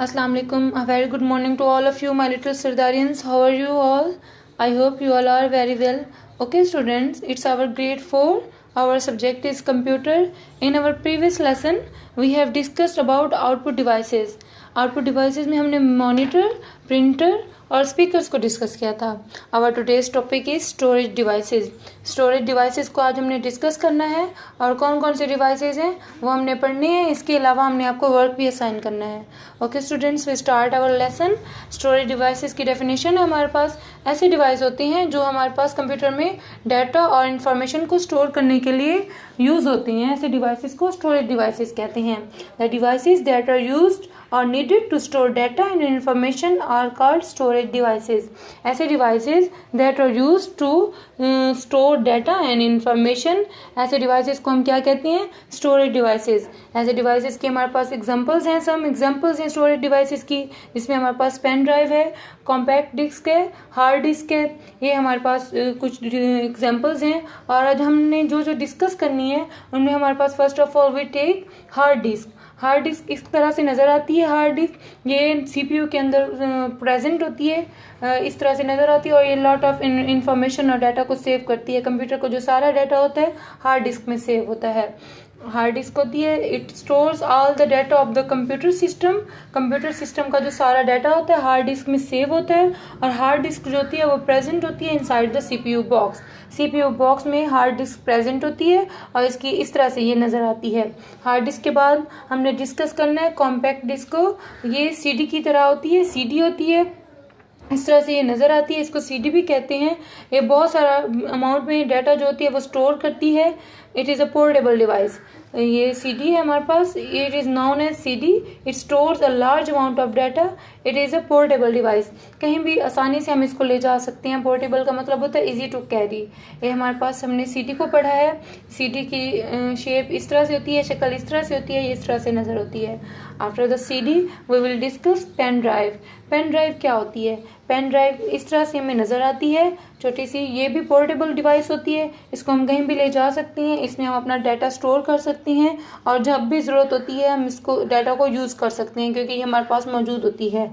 Assalamu alaikum. A very good morning to all of you, my little Sardarians. How are you all? I hope you all are very well. Okay, students, it's our grade 4. Our subject is computer. In our previous lesson, we have discussed about output devices. Output devices में हमने monitor, printer और speakers को discuss किया था. Our today's topic is storage devices. Storage devices को आज हमने discuss करना है और कौन कौन से डिवाइसेस हैं वो हमने पढ़ने हैं. इसके अलावा हमने आपको वर्क भी असाइन करना है. Okay students, we start our lesson. Storage devices की डेफिनेशन है हमारे पास ऐसे डिवाइस होते हैं जो हमारे पास कंप्यूटर में डाटा और इन्फॉर्मेशन को स्टोर करने के लिए यूज होती हैं. ऐसे डिवाइसेस को स्टोरेज डिवाइसेस कहते हैं. The devices that are used or needed to store data and information are called storage devices. ऐसे devices that are used to store data and information, ऐसे devices को हम क्या कहते हैं? storage devices. ऐसे devices के हमारे पास examples हैं. some examples हैं storage devices की, जिसमें हमारे पास पेन ड्राइव है, कॉम्पैक्ट डिस्क है, हार्ड डिस्क है. ये हमारे पास कुछ एग्जाम्पल्स हैं. और आज हमने जो जो डिस्कस करनी है उनमें हमारे पास first of all we take hard disk. Hard disk इस तरह से नज़र आती है. हार्ड डिस्क ये सीपीयू के अंदर प्रेजेंट होती है, इस तरह से नज़र आती है और ये लॉट ऑफ इंफॉर्मेशन और डाटा को सेव करती है. कंप्यूटर को जो सारा डाटा होता है हार्ड डिस्क में सेव होता है. हार्ड डिस्क होती है, it stores all the data of the computer system. Computer system का जो सारा डाटा होता है हार्ड डिस्क में सेव होता है. और हार्ड डिस्क जो होती है वो प्रेजेंट होती है inside the CPU box. CPU box में हार्ड डिस्क प्रेजेंट होती है और इसकी इस तरह से ये नज़र आती है. हार्ड डिस्क के बाद हमने डिस्कस करना है कॉम्पैक्ट डिस्क को. ये सीडी की तरह होती है, सीडी होती है, इस तरह से ये नज़र आती है. इसको सीडी भी कहते हैं. ये बहुत सारा अमाउंट में डाटा जो होती है वो स्टोर करती है. It is a portable device. ये सीडी है हमारे पास. It is known as CD. It stores a large amount of data. It is a portable device. कहीं भी आसानी से हम इसको ले जा सकते हैं. पोर्टेबल का मतलब होता है इजी टू कैरी. ये हमारे पास हमने सीडी को पढ़ा है. सीडी की शेप इस तरह से होती है, शक्ल इस तरह से होती है, इस तरह से नज़र होती है. After the CD we will discuss pen drive. Pen drive क्या होती है? पेन ड्राइव इस तरह से हमें नज़र आती है, छोटी सी. ये भी पोर्टेबल डिवाइस होती है. इसको हम कहीं भी ले जा सकते हैं. इसमें हम अपना डाटा स्टोर कर सकते हैं और जब भी ज़रूरत होती है हम इसको डाटा को यूज़ कर सकते हैं क्योंकि ये हमारे पास मौजूद होती है.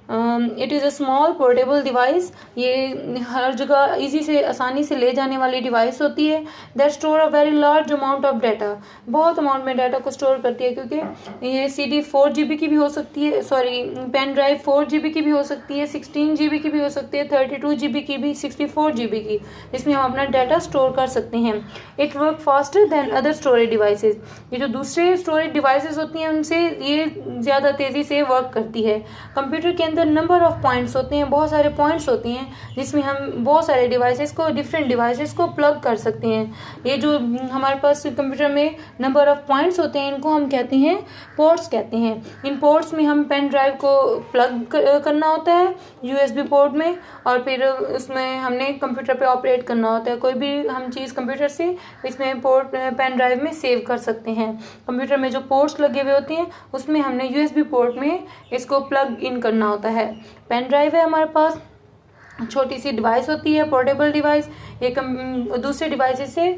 It is a small portable device. ये हर जगह इजी से आसानी से ले जाने वाली डिवाइस होती है. That store a very large amount of data. बहुत अमाउंट में डाटा को स्टोर करती है क्योंकि ये सीडी 4 GB की भी हो सकती है. सॉरी, पेन ड्राइव 4 GB की भी हो सकती है, 16 GB की भी हो सकती है, 32 GB की भी, 64 GB की, जिसमें हम अपना डाटा स्टोर कर सकते हैं. It work faster than other storage devices. ये जो दूसरे स्टोरेज डिवाइसेज होती हैं उनसे ये ज़्यादा तेज़ी से वर्क करती है. कंप्यूटर के नंबर ऑफ पॉइंट्स होते हैं, बहुत सारे पॉइंट्स होती हैं जिसमें हम बहुत सारे डिवाइसेस को, डिफरेंट डिवाइसेस को प्लग कर सकते हैं. ये जो हमारे पास कंप्यूटर में नंबर ऑफ पॉइंट्स होते हैं इनको हम कहते हैं पोर्ट्स कहते हैं. इन पोर्ट्स में हम पेन ड्राइव को प्लग करना होता है यूएसबी पोर्ट में और फिर उसमें हमने कंप्यूटर पे ऑपरेट करना होता है. कोई भी हम चीज़ कंप्यूटर से इसमें पोर्ट पेन ड्राइव में सेव कर सकते हैं. कंप्यूटर में जो पोर्ट्स लगे हुए होते हैं उसमें हमने यूएसबी पोर्ट में इसको प्लग इन करना होता है. पेन ड्राइव है हमारे पास, छोटी सी डिवाइस होती है, पोर्टेबल डिवाइस. ये दूसरे डिवाइसेस से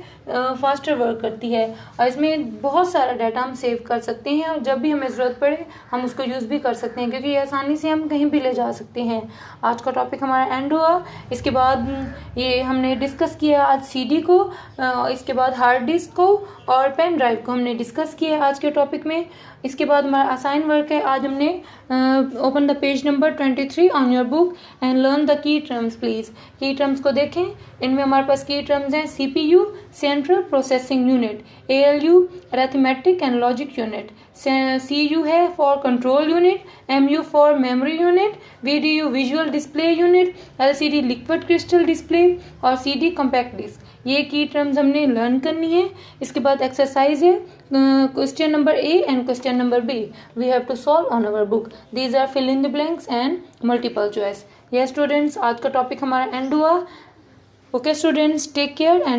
फास्टर वर्क करती है और इसमें बहुत सारा डाटा हम सेव कर सकते हैं और जब भी हमें ज़रूरत पड़े हम उसको यूज़ भी कर सकते हैं क्योंकि ये आसानी से हम कहीं भी ले जा सकते हैं. आज का टॉपिक हमारा एंड हुआ. इसके बाद ये हमने डिस्कस किया आज सीडी को, इसके बाद हार्ड डिस्क को और पेन ड्राइव को हमने डिस्कस किया आज के टॉपिक में. इसके बाद हमारा असाइन वर्क है. आज हमने open the page number 23 on your book and learn the key terms please. Key terms को देखें. इनमें हमारे पास की टर्म्स हैं CPU central processing unit, ALU arithmetic and logic unit, CU है for control unit, MU for memory unit, VDU visual display unit, LCD liquid crystal display और CD compact disc. ये key terms हमने learn करनी है. इसके बाद exercise है question number A and question number B. We have to solve on our book. These are fill in the blanks and multiple choice. Yes students, आज का topic हमारा एंड हुआ. Okay students, take care and